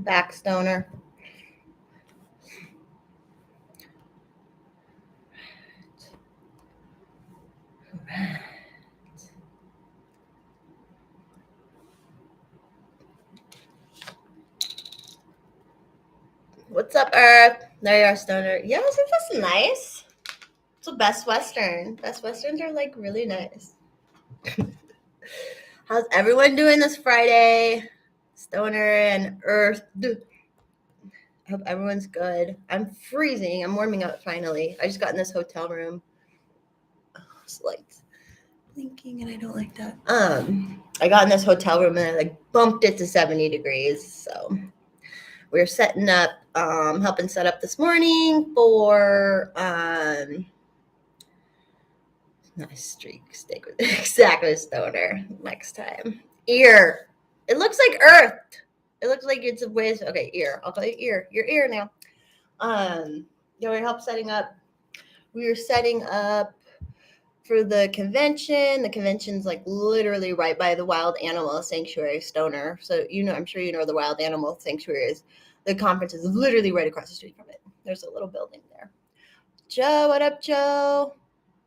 You back, stoner? Right. What's up, Earth? There you are, stoner. Yeah, that's nice. It's a Best Western. Best Westerns are like really nice. How's everyone doing this Friday? Stoner and Earth. I hope everyone's good. I'm freezing. I'm warming up finally. I just got in this hotel room. Oh, it's lights blinking, and I don't like that. I got in this hotel room and I like bumped it to 70 degrees. So we're setting up, helping set up this morning for nice streak steak with exactly stoner next time. Ear. It looks like Earth. It looks like it's a ways. Okay, ear. I'll call you ear. Your ear now. Yeah, we helped setting up. We were setting up for the convention. The convention's like literally right by the Wild Animal Sanctuary, Stoner. So I'm sure you know where the Wild Animal Sanctuary is. The conference is literally right across the street from it. There's a little building there. Joe, what up, Joe?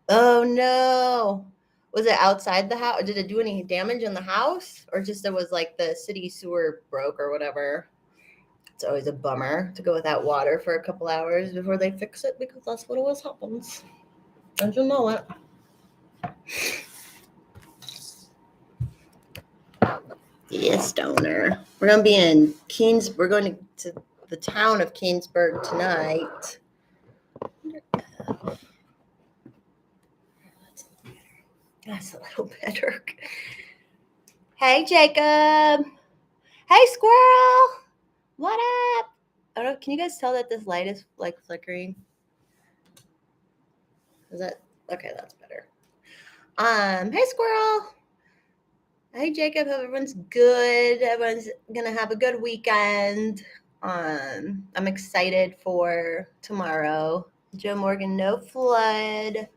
Oh no. Was it outside the house? Did it do any damage in the house? Or just it was like the city sewer broke or whatever? It's always a bummer to go without water for a couple hours before they fix it, because that's what always happens. Don't you know it? Yeah, stoner. We're gonna be in We're going to the town of Keensburg tonight. That's a little better. Hey, Jacob. Hey, squirrel. What up? I don't. Can you guys tell that this light is like flickering? Is that okay? That's better. Hey, squirrel. Hey, Jacob. Hope everyone's good. Everyone's gonna have a good weekend. I'm excited for tomorrow. Joe Morgan, no flood.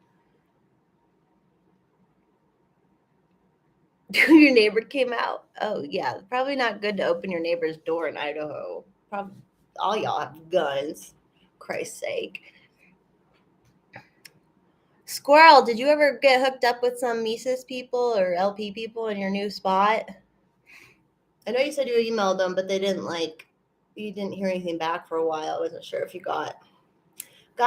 Your neighbor came out. Oh yeah, probably not good to open your neighbor's door in Idaho. Probably all y'all have guns. Christ's sake. Squirrel, did you ever get hooked up with some Mises people or LP people in your new spot? I know you said you emailed them, but they didn't you didn't hear anything back for a while. I wasn't sure if you got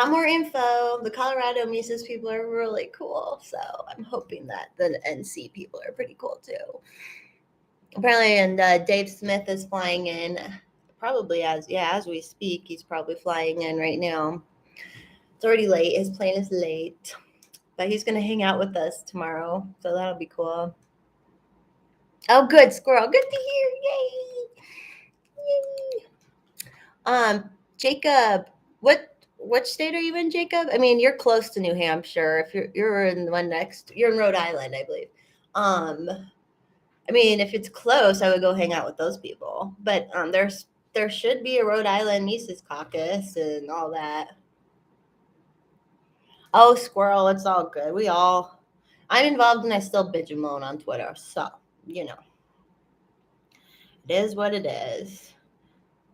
more info. The Colorado Mises people are really cool, so I'm hoping that the NC people are pretty cool too. Apparently, and Dave Smith is flying in, probably as we speak. He's probably flying in right now. It's already late. His plane is late, but he's going to hang out with us tomorrow, so that'll be cool. Oh, good, squirrel. Good to hear. Yay. Jacob, what state are you in, Jacob? I mean, you're close to New Hampshire. If you're in the one next, you're in Rhode Island, I believe. I mean, if it's close, I would go hang out with those people. But there should be a Rhode Island Mises caucus and all that. Oh, squirrel, it's all good. I'm involved and I still bitch and moan on Twitter. So, it is what it is.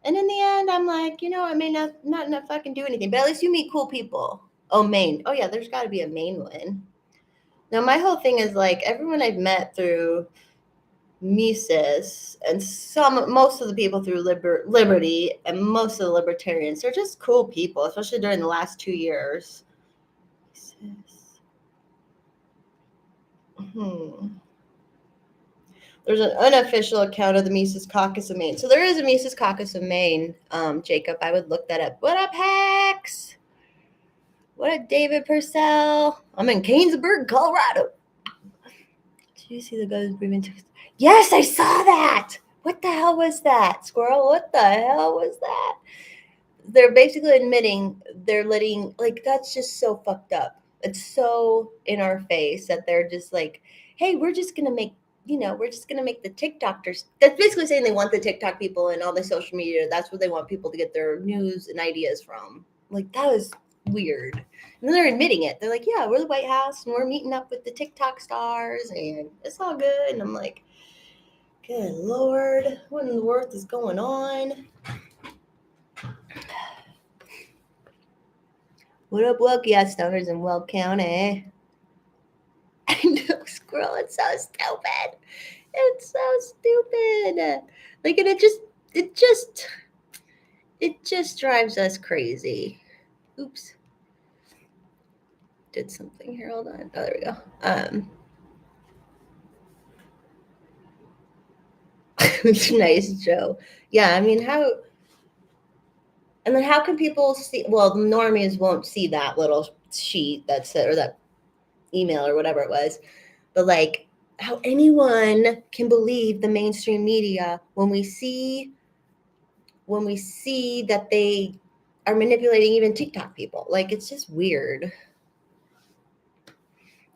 And in the end, I'm like, I may not fucking do anything, but at least you meet cool people. Oh, Maine. Oh, yeah, there's got to be a Maine one. Now, my whole thing is like everyone I've met through Mises and most of the people through Liberty and most of the Libertarians, they're just cool people, especially during the last 2 years. There's an unofficial account of the Mises Caucus of Maine. So there is a Mises Caucus of Maine, Jacob. I would look that up. What up, Hex? What up, David Purcell? I'm in Keensburg, Colorado. Did you see the guys breathing? Yes, I saw that. What the hell was that, squirrel? What the hell was that? They're basically admitting they're letting, that's just so fucked up. It's so in our face that they're just like, hey, we're just going to make the TikTokers. That's basically saying they want the TikTok people and all the social media. That's what they want people to get their news and ideas from. That was weird. And then they're admitting it. They're like, yeah, we're the White House and we're meeting up with the TikTok stars and it's all good. And I'm like, Good Lord. What in the world is going on? What up, Wilkie? Stoners in Will County. I know, squirrel. It's so stupid. It's so stupid. Like, and it just drives us crazy. Oops. Did something here. Hold on. Oh, there we go. Nice, Joe. Yeah, I mean, and then how can people see? Well, normies won't see that little sheet that's or that email or whatever it was, but like how anyone can believe the mainstream media when we see that they are manipulating even TikTok people. Like, it's just weird.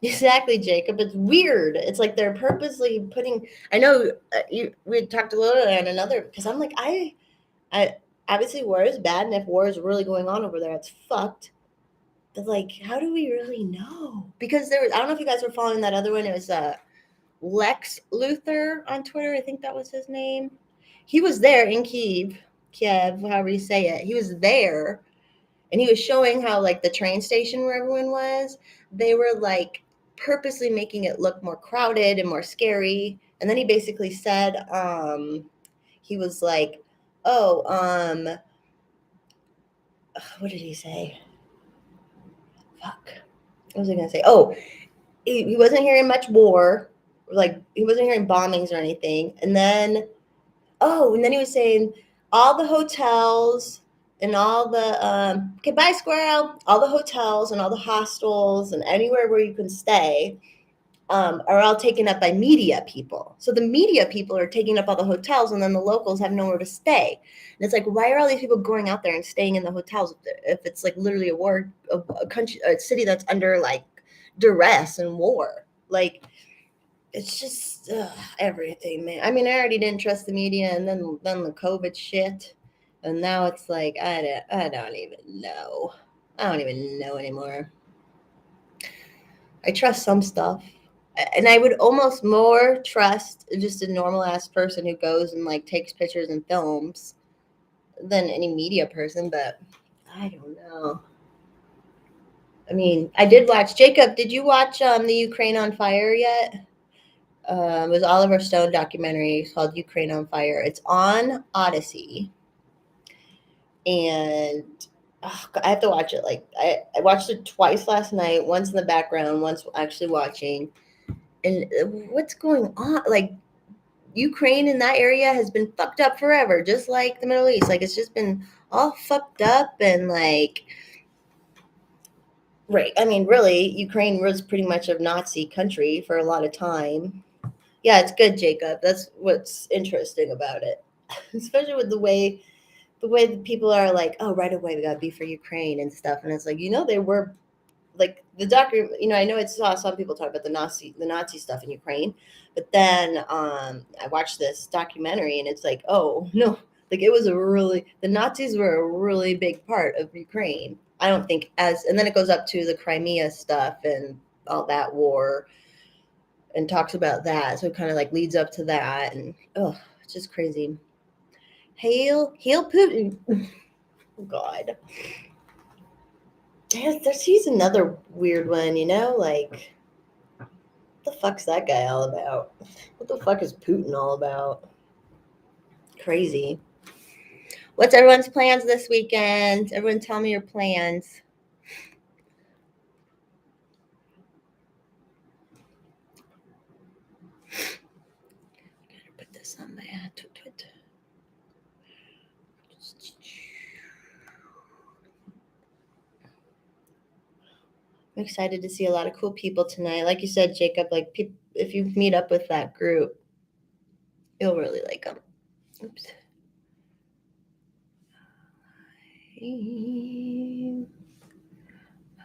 Exactly, Jacob. It's weird. It's like they're purposely putting. I know we talked a little on another because I'm like I obviously war is bad, and if war is really going on over there, it's fucked. But like, how do we really know? Because there was, I don't know if you guys were following that other one. It was Lex Luthor on Twitter. I think that was his name. He was there in Kiev, however you say it. He was there, and he was showing how like the train station where everyone was, they were like purposely making it look more crowded and more scary. And then he basically said, he was like, oh, what did he say? Fuck. What was I gonna say? Oh, he wasn't hearing much war, like he wasn't hearing bombings or anything. And then he was saying all the hotels and all the okay, bye squirrel, all the hotels and all the hostels and anywhere where you can stay are all taken up by media people. So the media people are taking up all the hotels, and then the locals have nowhere to stay. And it's like, why are all these people going out there and staying in the hotels if it's like literally a country, a city that's under like duress and war? Like, it's just everything, man. I mean, I already didn't trust the media, and then the COVID shit, and now it's like I don't even know. I don't even know anymore. I trust some stuff, and I would almost more trust just a normal ass person who goes and like takes pictures and films than any media person. But I don't know. I mean, I did watch. Jacob, did you watch the Ukraine on Fire yet? It was Oliver Stone documentary called Ukraine on Fire. It's on Odyssey, and I have to watch it. Like I watched it twice last night. Once in the background, once actually watching. And what's going on? Like, Ukraine in that area has been fucked up forever, just like the Middle East. Like, it's just been all fucked up and like, right. I mean, really, Ukraine was pretty much a Nazi country for a lot of time. Yeah, it's good, Jacob. That's what's interesting about it, especially with the way that people are like, oh, right away we got to be for Ukraine and stuff, and it's like, they were like the document. I know it's saw some people talk about the Nazi stuff in Ukraine, but then I watched this documentary and it's like, oh no, like it was the Nazis were a really big part of Ukraine. I don't think and then it goes up to the Crimea stuff and all that war and talks about that. So it kind of like leads up to that, and it's just crazy. Hail Putin. Oh, God. He's another weird one, like, what the fuck's that guy all about? What the fuck is Putin all about? Crazy. What's everyone's plans this weekend? Everyone tell me your plans. Gotta put this on my tweet. I'm excited to see a lot of cool people tonight. Like you said, Jacob, like if you meet up with that group, you'll really like them. Oops.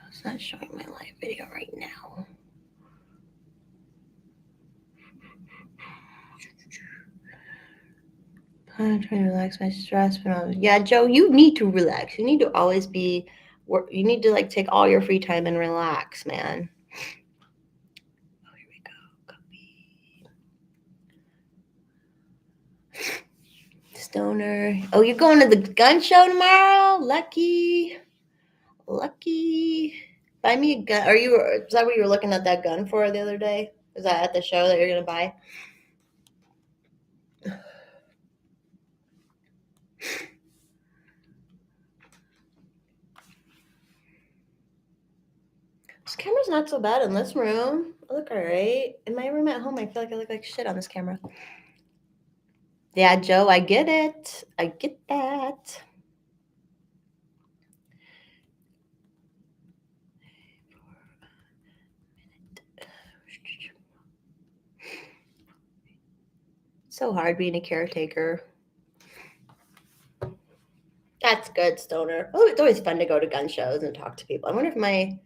It's not showing my live video right now. I'm trying to relax my stress. Yeah, Joe, you need to relax. You need to always be. You need to like take all your free time and relax, man. Oh, here we go. Copy. Stoner. Oh, you're going to the gun show tomorrow? Lucky. Buy me a gun. Is that what you were looking at that gun for the other day? Is that at the show that you're going to buy? This camera's not so bad in this room. I look all right. In my room at home, I feel like I look like shit on this camera. Yeah, Joe, I get it. I get that. So hard being a caretaker. That's good, Stoner. Oh, it's always fun to go to gun shows and talk to people. I wonder if I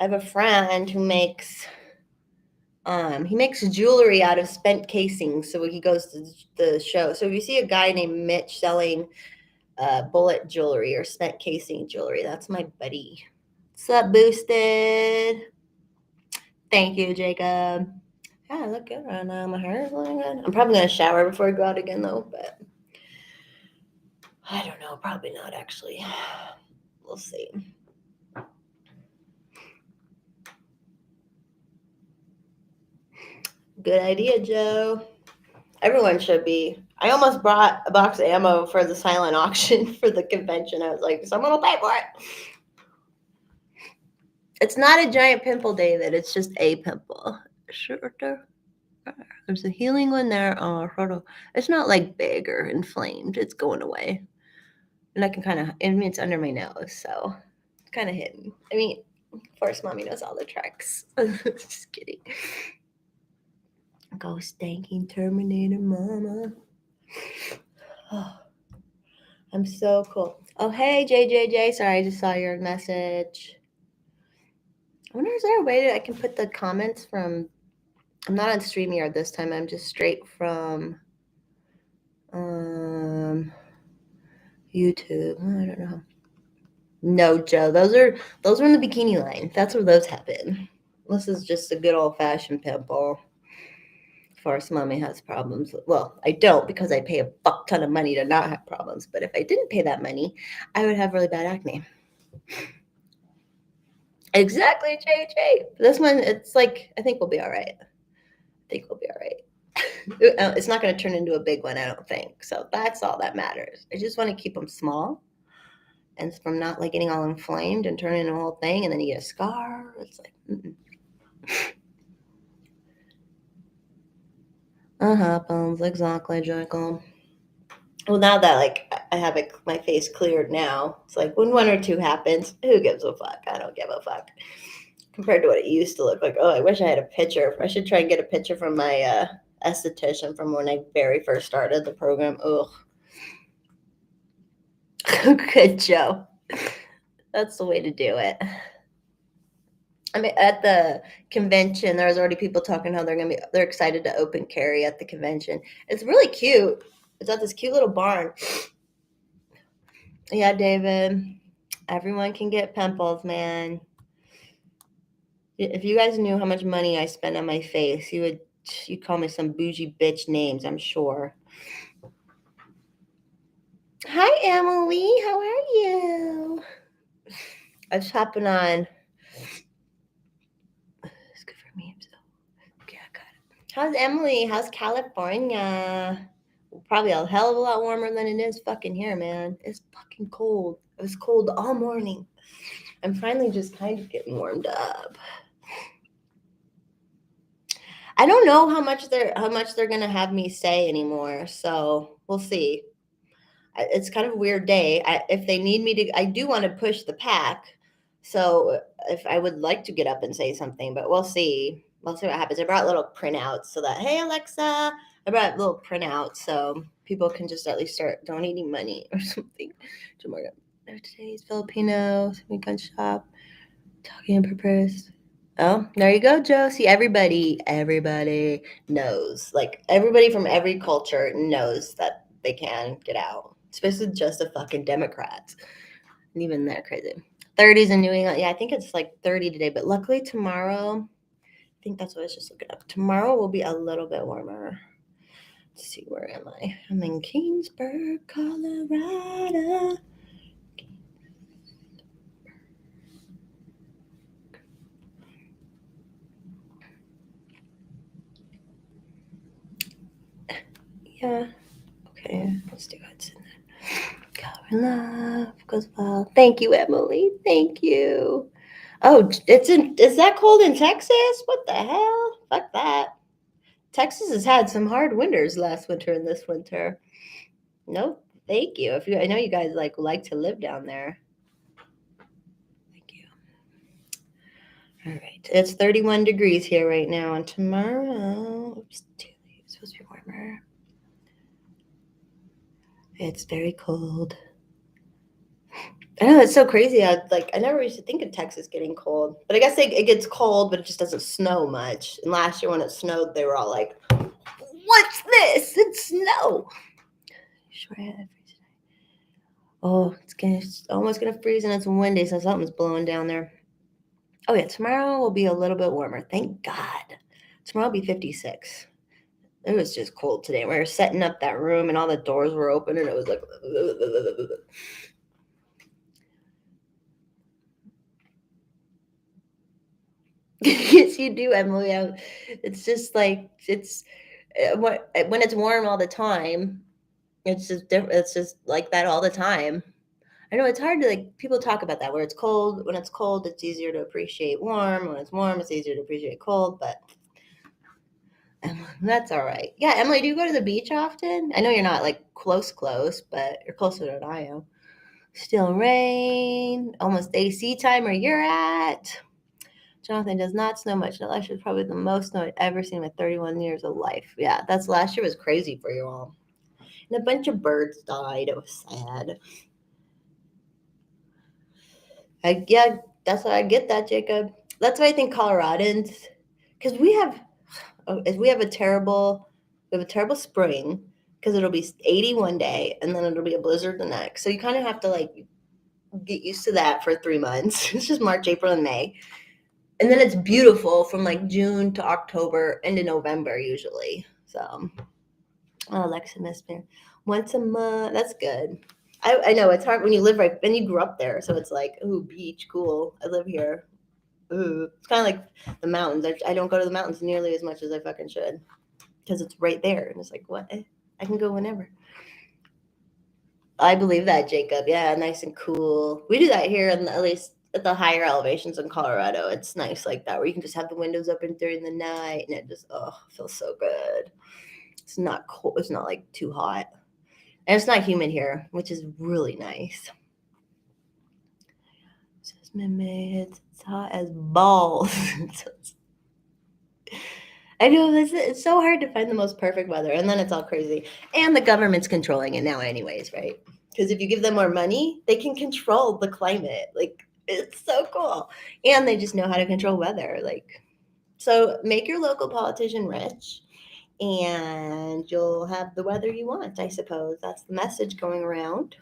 have a friend who makes jewelry out of spent casings. So he goes to the show. So if you see a guy named Mitch selling bullet jewelry or spent casing jewelry, that's my buddy. What's up, Boosted? Thank you, Jacob. Yeah, I look good right now. My hair is looking good. I'm probably going to shower before I go out again, though, but I don't know. Probably not, actually. We'll see. Good idea, Joe. Everyone should be. I almost brought a box of ammo for the silent auction for the convention. I was like, someone will pay for it. It's not a giant pimple, David. It's just a pimple. Sure. There's a healing one there. It's not like big or inflamed. It's going away. And I can it's under my nose, so it's kind of hidden. I mean, of course, Mommy knows all the tricks. Just kidding. Go stanking Terminator, Mama. Oh, I'm so cool. Oh, hey, JJJ. Sorry, I just saw your message. I wonder, is there a way that I can put the comments from... I'm not on StreamYard this time. I'm just straight from YouTube. I don't know. No, Joe. Those were in the bikini line. That's where those happen. This is just a good old-fashioned pimple. Of course, Mommy has problems. Well, I don't, because I pay a fuck ton of money to not have problems. But if I didn't pay that money, I would have really bad acne. Exactly, JJ. This one, it's like, I think we'll be all right. It's not going to turn into a big one, I don't think. So that's all that matters. I just want to keep them small, and from not like getting all inflamed and turning into a whole thing, and then you get a scar. It's like, Bones, exactly, Jackal. Well, now that like I have my face cleared now, it's like when one or two happens, who gives a fuck? I don't give a fuck. Compared to what it used to look like. Oh, I wish I had a picture. I should try and get a picture from my esthetician from when I very first started the program. Ugh. Good, Joe. That's the way to do it. I mean, at the convention, there's already people talking how they're excited to open carry at the convention. It's really cute. It's at this cute little barn. Yeah, David. Everyone can get pimples, man. If you guys knew how much money I spend on my face, you'd call me some bougie bitch names, I'm sure. Hi, Emily. How are you? I was hopping on. It's good for me. Okay, I got it. How's Emily? How's California? Probably a hell of a lot warmer than it is fucking here, man. It's fucking cold. It was cold all morning. I'm finally just kind of getting warmed up. I don't know how much they're gonna have me say anymore, so we'll see. It's kind of a weird day. If they need me to, I do want to push the pack. So if I would like to get up and say something, but we'll see. We'll see what happens. I brought little printouts so that, hey, Alexa, I brought little printouts so people can just at least start donating money or something. Tomorrow. Today's Filipino gun shop. Talking purpose. Oh, there you go, Joe. See, everybody knows. Like, everybody from every culture knows that they can get out. Especially just the fucking Democrats. And even they're crazy. 30s in New England. Yeah, I think it's like 30 today. But luckily tomorrow, I think that's what I was just looking up. Tomorrow will be a little bit warmer. Let's see, where am I? I'm in Kingsburg, Colorado. Yeah. Okay, let's do it. Color love goes well. Thank you, Emily. Thank you. Oh, is that cold in Texas? What the hell? Fuck that. Texas has had some hard winters last winter and this winter. No, thank you. I know you guys like to live down there. Thank you. All right, it's 31 degrees here right now, and tomorrow, it's supposed to be warmer. It's very cold. I know, it's so crazy. I never used to think of Texas getting cold, but I guess it gets cold, but it just doesn't snow much. And last year when it snowed, they were all like, "What's this? It's snow." Sure, I had it freeze today. Oh, it's almost gonna freeze, and it's windy, so something's blowing down there. Oh yeah, tomorrow will be a little bit warmer. Thank God. Tomorrow will be 56. It was just cold today. We were setting up that room, and all the doors were open, and it was like. Yes, you do, Emily. It's just like when it's warm all the time. It's just different. It's just like that all the time. I know it's hard to people talk about that where it's cold. When it's cold, it's easier to appreciate warm. When it's warm, it's easier to appreciate cold. But that's all right. Yeah, Emily, do you go to the beach often? I know you're not close, but you're closer than I am. Still rain. Almost AC time where you're at. Jonathan, does not snow much. Last year was probably the most snow I'd ever seen in my 31 years of life. Yeah, last year was crazy for you all. And a bunch of birds died. It was sad. Yeah, that's why I get that, Jacob. That's why I think Coloradans, because we have a terrible spring because it'll be 80 one day and then it'll be a blizzard the next. So you kind of have to get used to that for 3 months. It's just March, April, and May. And then it's beautiful from June to October into November usually. So, Alexa missed me once a month. That's good. I know it's hard when you live when you grew up there. So it's like, ooh, beach, cool. I live here. Ooh, it's kind of like the mountains. I don't go to the mountains nearly as much as I fucking should because it's right there. And it's like, what? I can go whenever. I believe that, Jacob. Yeah, nice and cool. We do that here, at least at the higher elevations in Colorado. It's nice like that, where you can just have the windows open during the night, and it just feels so good. It's not cold. It's not too hot, and it's not humid here, which is really nice. It's hot as balls. I know it's so hard to find the most perfect weather, and then it's all crazy. And the government's controlling it now, anyways, right? Because if you give them more money, they can control the climate. It's so cool, and they just know how to control weather. So make your local politician rich, and you'll have the weather you want. I suppose that's the message going around.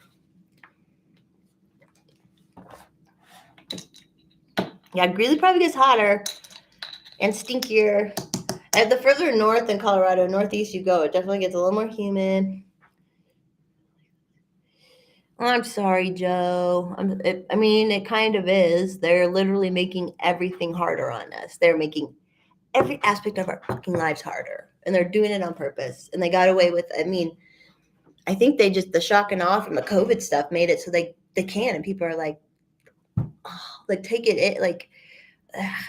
Yeah, Greeley probably gets hotter and stinkier. And the further north in Colorado, northeast you go, it definitely gets a little more humid. I'm sorry, Joe. I mean, it kind of is. They're literally making everything harder on us. They're making every aspect of our fucking lives harder. And they're doing it on purpose. And they got away with, I think the shock and awe from the COVID stuff made it so they can. And people are take it in.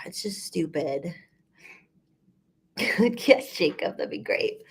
It's just stupid. Yes, Jacob, that'd be great.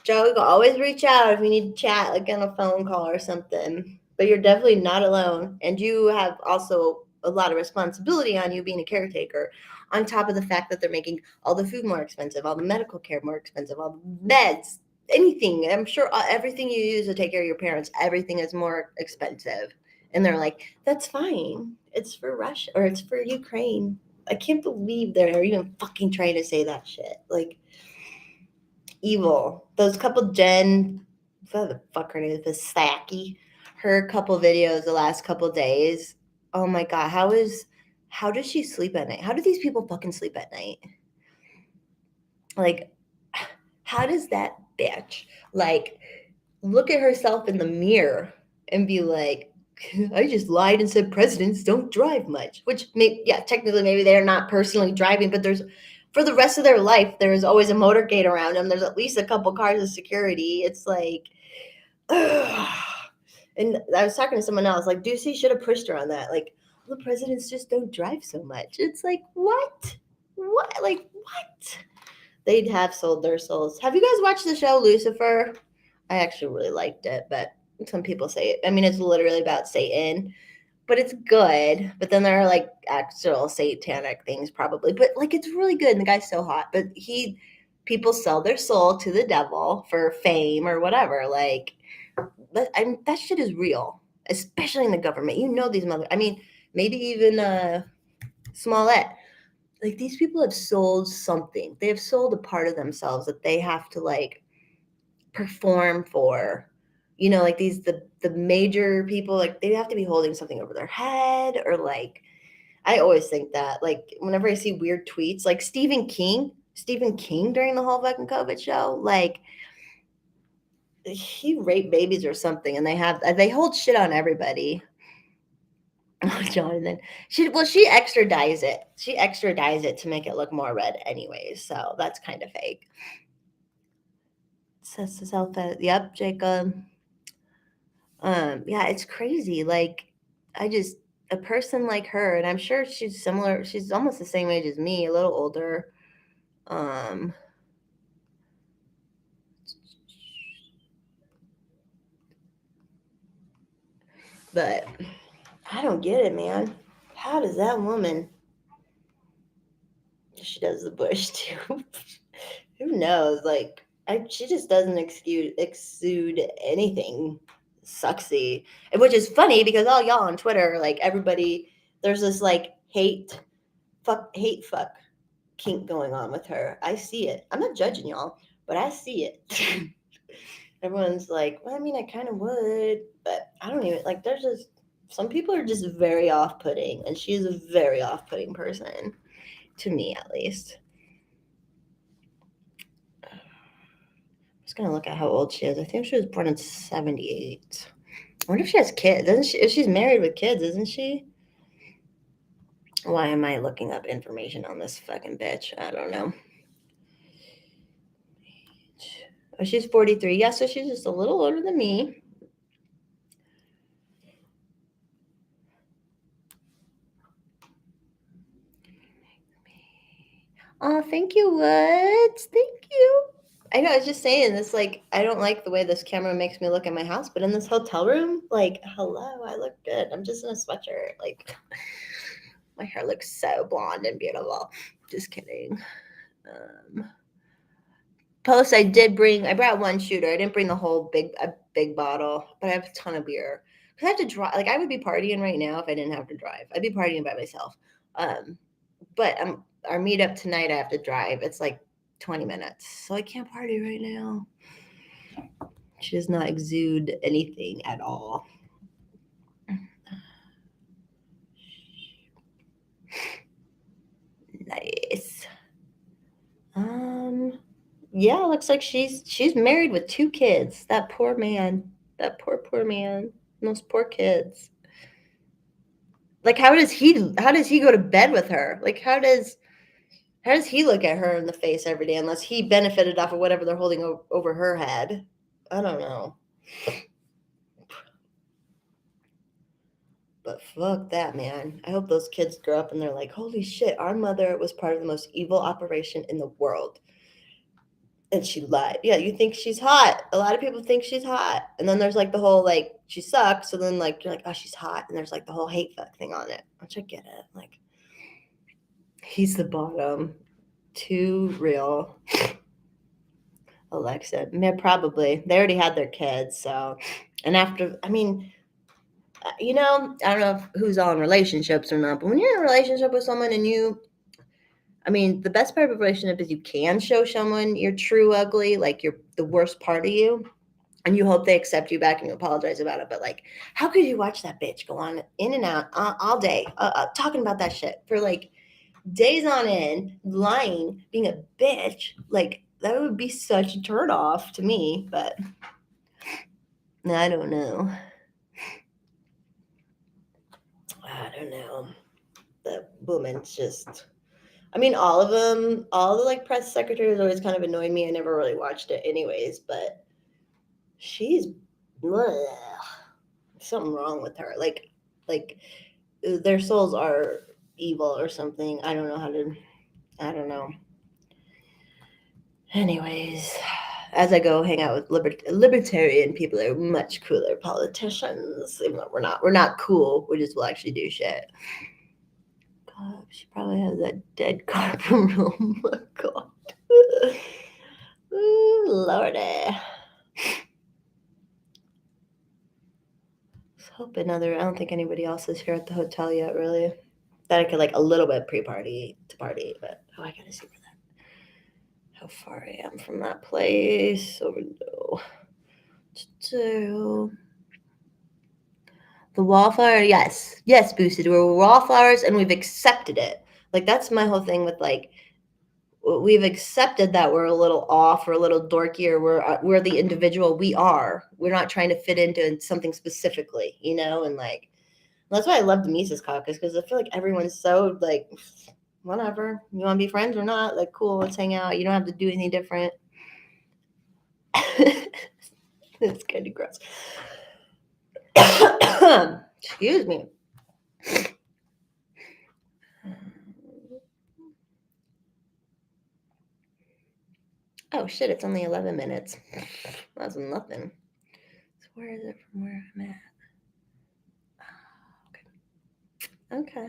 Joe, you can always reach out if you need to chat, on a phone call or something. But you're definitely not alone. And you have also a lot of responsibility on you being a caretaker, on top of the fact that they're making all the food more expensive, all the medical care more expensive, all the meds, anything. I'm sure everything you use to take care of your parents, everything is more expensive. And they're like, that's fine. It's for Russia or it's for Ukraine. I can't believe they're even fucking trying to say that shit. Evil. Those couple what the fuck her name is, Visaki. Her couple videos the last couple days. Oh my god, how does she sleep at night? How do these people fucking sleep at night? How does that bitch like look at herself in the mirror and be like, I just lied and said presidents don't drive much, which technically maybe they're not personally driving, but there's for the rest of their life, there is always a motorcade around them. There's at least a couple cars of security. It's like, ugh. And I was talking to someone else, like, Ducey should have pushed her on that. Like, the presidents just don't drive so much. It's like, what? What? Like, what? They'd have sold their souls. Have you guys watched the show Lucifer? I actually really liked it, but some people say it. I mean, it's literally about Satan, but it's good. But then there are like actual satanic things probably. But like it's really good. And the guy's so hot. But people sell their soul to the devil for fame or whatever. Like that shit is real, especially in the government. You know these I mean, maybe even Smollett. Like these people have sold something. They have sold a part of themselves that they have to like perform for. You know, like the major people, like they have to be holding something over their head or like I always think that. Like whenever I see weird tweets, like Stephen King during the whole fucking COVID show, like he raped babies or something, and they hold shit on everybody. Oh, Jonathan. She extra dyes it. She extra dyes it to make it look more red anyways. So that's kind of fake. Says herself, yep, Jacob. Yeah, it's crazy. Like, a person like her, and I'm sure she's similar. She's almost the same age as me, a little older. But I don't get it, man. How does that woman? She does the bush too. Who knows? Like, she just doesn't exude anything sucksy, which is funny because all y'all on Twitter, like everybody, there's this like hate fuck kink going on with her. I see it. I'm not judging y'all, but I see it. Everyone's like, well, I mean, I kind of would, but I don't even like. There's just some people are just very off-putting, and she is a very off-putting person, to me at least. I'm just gonna look at how old she is. I think she was born in '78. I wonder if she has kids. Doesn't she? If she's married with kids, isn't she? Why am I looking up information on this fucking bitch? I don't know. Oh, she's 43. Yeah, so she's just a little older than me. Oh, thank you, Woods. Thank you. I know, I was just saying this, like, I don't like the way this camera makes me look at my house, but in this hotel room, like, hello, I look good. I'm just in a sweatshirt. Like, my hair looks so blonde and beautiful. Just kidding. Post, I brought one shooter. I didn't bring the whole big bottle, but I have a ton of beer. Because I have to drive. Like, I would be partying right now if I didn't have to drive. I'd be partying by myself. But our meetup tonight, I have to drive. It's like 20 minutes. So I can't party right now. She does not exude anything at all. Nice. Yeah, looks like she's married with 2 kids. That poor man. That poor man. Those poor kids. Like how does he go to bed with her? Like how does he look at her in the face every day unless he benefited off of whatever they're holding over her head? I don't know. But fuck that, man. I hope those kids grow up and they're like, holy shit, our mother was part of the most evil operation in the world. And she lied. Yeah, you think she's hot. A lot of people think she's hot. And then there's like the whole like she sucks. So then like you're like, oh, she's hot. And there's like the whole hate fuck thing on it. Which I get it. Like he's the bottom. Too real. Alexa. Probably. They already had their kids. So and after I mean, I don't know who's all in relationships or not, but when you're in a relationship with someone and the best part of a relationship is you can show someone your true ugly, like the worst part of you, and you hope they accept you back and you apologize about it. But like, how could you watch that bitch go on in and out all day, talking about that shit for like days on end, lying, being a bitch, like that would be such a turn off to me, but I don't know. I don't know. The woman's just, I mean, all of them, all the like press secretaries always kind of annoyed me. I never really watched it anyways, but she's something wrong with her. Like their souls are evil or something. I don't know. Anyways, as I go hang out with libertarian people, are much cooler politicians. Even though we're not cool. We just will actually do shit. God, she probably has that dead car from Oh my god. Ooh, Lordy. Let's hope I don't think anybody else is here at the hotel yet, really. That I could like a little bit pre-party to party, but I gotta see where that, how far I am from that place. Oh no. So the wallflower, yes, boosted. We're wallflowers, and we've accepted it. Like that's my whole thing with like we've accepted that we're a little off or a little dorky or we're the individual we are. We're not trying to fit into something specifically, you know, and like that's why I love the Mises Caucus because I feel like everyone's so like whatever, you want to be friends or not, like cool, let's hang out. You don't have to do anything different. It's kind of gross. Excuse me. Oh shit, it's only 11 minutes. That's nothing. So where is it from where I'm at? Okay.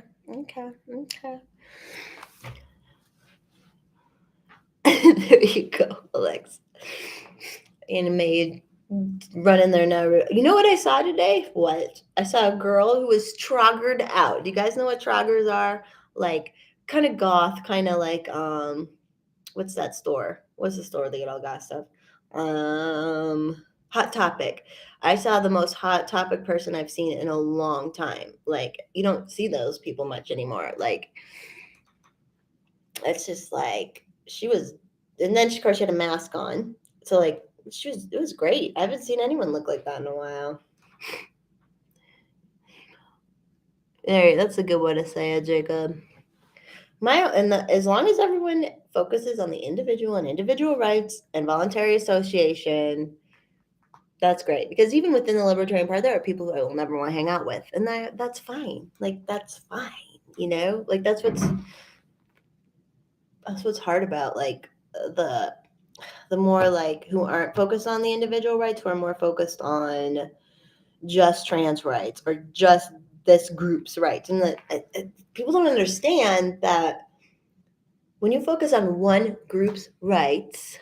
There you go, Alex. Anime running there now. You know what I saw today? What? I saw a girl who was troggered out. Do you guys know what troggers are? Like kind of goth, kind of like what's that store? What's the store they get all goth stuff? Hot Topic. I saw the most Hot Topic person I've seen in a long time. Like you don't see those people much anymore. Like it's just like she was, and then of course she had a mask on. So like it was great. I haven't seen anyone look like that in a while. There, that's a good way to say it, Jacob. As long as everyone focuses on the individual and individual rights and voluntary association, that's great. Because even within the Libertarian Party, there are people who I will never want to hang out with, and that's fine. Like that's fine, you know. Like that's what's hard about like the more like who aren't focused on the individual rights, who are more focused on just trans rights or just this group's rights. And people don't understand that when you focus on one group's rights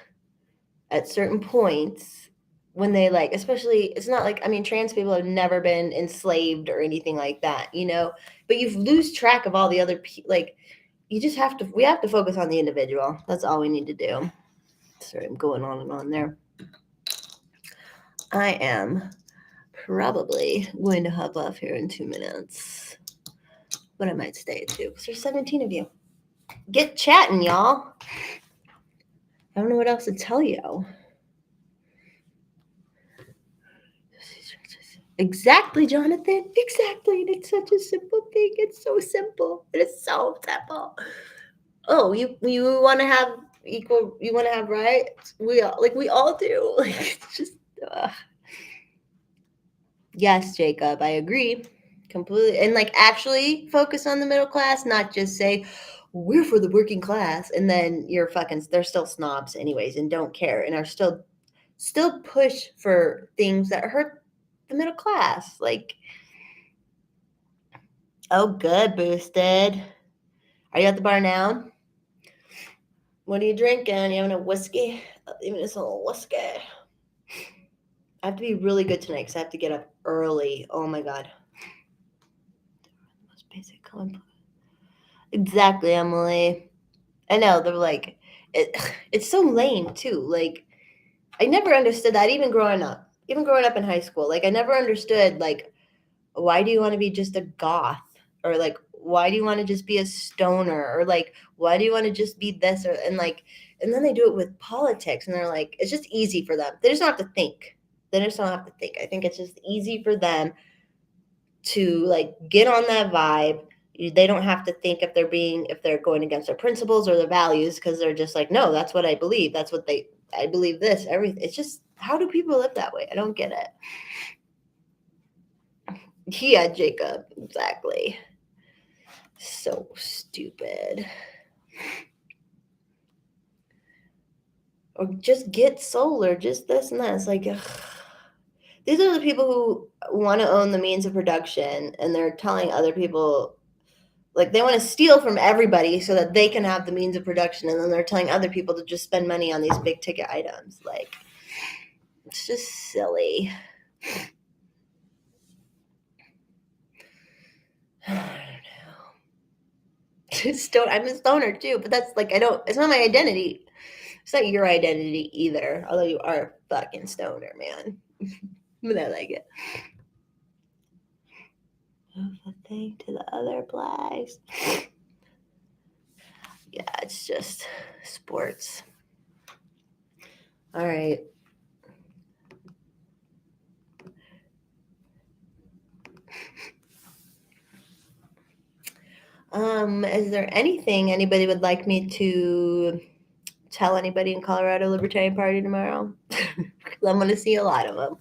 at certain points, when they like, especially, it's not like, I mean, trans people have never been enslaved or anything like that, you know, but you lose track of all the other people. Like, we have to focus on the individual. That's all we need to do. Sorry, I'm going on and on there. I am probably going to hop off here in 2 minutes, but I might stay at 2 because there's 17 of you. Get chatting, y'all. I don't know what else to tell you. Exactly, Jonathan. Exactly. And it's such a simple thing. It's so simple. It is so simple. Oh, you want to have equal? You want to have rights? We all do. Like it's just. Yes, Jacob. I agree completely. And like actually focus on the middle class, not just say we're for the working class, and then you're they're still snobs anyways and don't care and are still push for things that hurt the middle class. Like, oh, good, Boosted. Are you at the bar now? What are you drinking? You having a whiskey? Even just a little whiskey. I have to be really good tonight because I have to get up early. Oh my god. Most basic common. Exactly, Emily. I know they're like it's so lame too. Like I never understood that even growing up in high school. Like I never understood like why do you want to be just a goth or like why do you want to just be a stoner or like why do you want to just be this or and like And then they do it with politics, and they're like, it's just easy for them. They just don't have to think. They just don't have to think. I think it's just easy for them to like get on that vibe. They don't have to think if they're going against their principles or their values, because they're just like, no, that's what I believe. I believe this, everything. It's just, how do people live that way? I don't get it. Yeah, Jacob, exactly. So stupid. Or just get solar, just this and that. It's like, ugh. These are the people who want to own the means of production, and they're telling other people, like, they want to steal from everybody so that they can have the means of production, and then they're telling other people to just spend money on these big ticket items. Like, it's just silly. I don't know. I'm a stoner too, but that's like, it's not my identity. It's not your identity either, although you are a fucking stoner, man. But I like it. The thing to the other place. Yeah, it's just sports. All right. Is there anything anybody would like me to tell anybody in Colorado Libertarian Party tomorrow? I'm going to see a lot of them.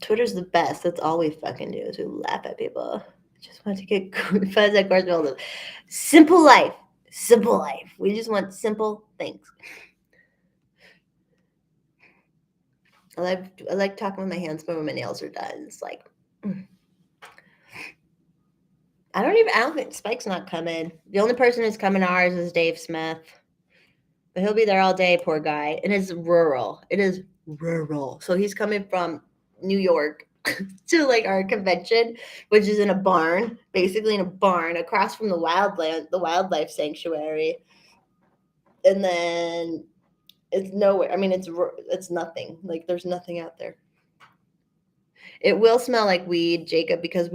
Twitter's the best. That's all we fucking do is we laugh at people. Just want to get fuzz at course. Simple life. Simple life. We just want simple things. I like talking with my hands when my nails are done. It's like, I don't think Spike's not coming. The only person who's coming to ours is Dave Smith. But he'll be there all day, poor guy. It is rural. So he's coming from New York to like our convention, which is in a barn, basically in a barn across from the wildlife sanctuary. And then it's nowhere. I mean, it's nothing. Like, there's nothing out there. It will smell like weed, Jacob, because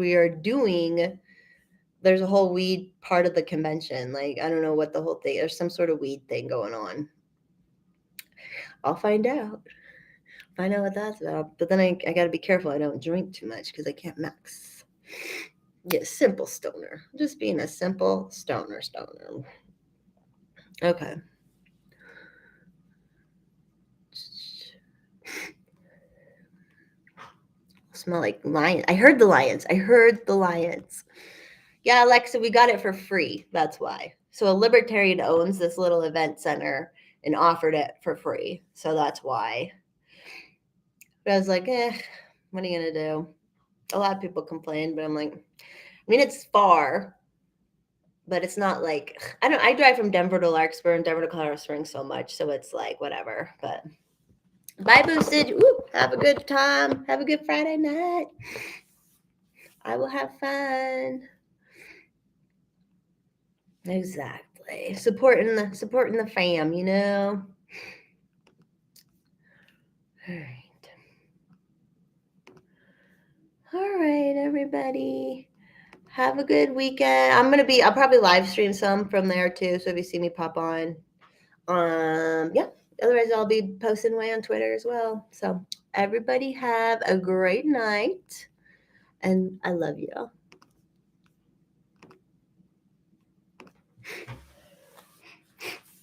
there's a whole weed part of the convention. Like, I don't know what the whole thing, there's some sort of weed thing going on. I'll find out what that's about. But then I got to be careful I don't drink too much because I can't mix. Yeah, simple stoner. Just being a simple stoner. Okay. Smell like lion. I heard the lions. Yeah, Alexa, we got it for free. That's why. So a libertarian owns this little event center and offered it for free. So that's why. But I was like, what are you going to do? A lot of people complain, but I'm like, I mean, it's far, but it's not like, I drive from Denver to Larkspur and Denver to Colorado Springs so much. So it's like, whatever. But bye, Boosted. Ooh, have a good time. Have a good Friday night. I will have fun. Exactly. Supporting the fam, you know? All right, everybody. Have a good weekend. I'll probably live stream some from there too. So if you see me pop on, yeah. Otherwise, I'll be posting away on Twitter as well. So everybody have a great night, and I love you.